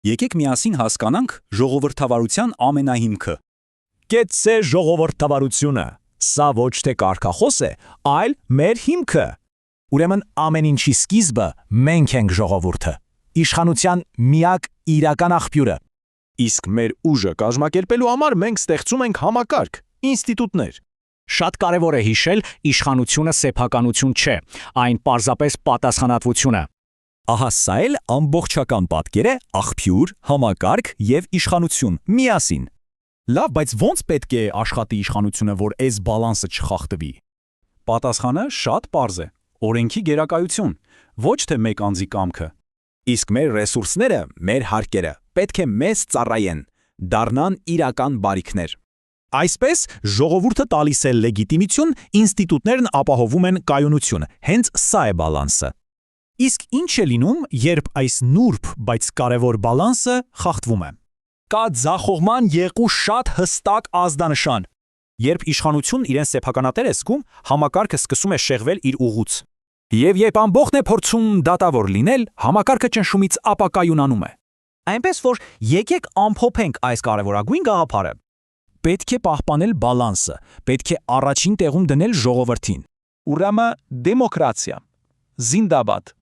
Եկեք միասին հասկանանք ժողովրդավարության ամենահիմքը։ Կեցցե ժողովրդավարությունը։ Սա ոչ թե կարգախոս է, այլ մեր հիմքը։ Ուրեմն ամեն ինչի սկիզբը մենք ենք ժողովուրդը։ Իշխանության միակ իրական աղբյուրը։ Իսկ մեր ուժը կազմակերպելու համար մենք ստեղծում ենք համակարգ, ինստիտուտներ։ Շատ կարևոր է հիշել, իշխանությունը սեփականություն չէ, այն պարզապես պատասխանատվություն է։ Ահա սա էլ ամբողջական պատկեր է աղբյուր, համակարգ եւ իշխանություն միասին։ Լավ, բայց ո՞նց պետք է աշխատի իշխանությունը, որ այս բալանսը չխախտվի։ Պատասխանը շատ պարզ է. օրենքի գերակայություն, ոչ թե մեկ անձի կամքը։ Իսկ մեր ռեսուրսները, մեր հարկերը պետք է մեզ ծառայեն, դառնան իրական բարիքներ։ Այսպես ժողովուրդը տալիս է լեգիտիմություն, ինստիտուտներն ապահովում են կայունություն։ Հենց սա է բալանսը։ Իսկ ինչ է լինում, երբ այս նուրբ, բայց կարևոր բալանսը խախտվում է։ Կա ձախողման երկու շատ հստակ ազդանշան։ Երբ իշխանությունն իրեն սեփականատեր է զգում, համակարգը սկսում է շեղվել իր ուղուց։ Եվ երբ ամբողջն է փորձում դատավոր լինել, համակարգը ճնշումից ապակայունանում է։ Այնպես որ եկեք ամփոփենք այս կարևորագույն գաղափարը։ Պետք է պահպանել բալանսը, պետք է առաջին տեղում դնել ժողովրդին։ Ուրեմն դեմոկրատիա, զինդաբադ։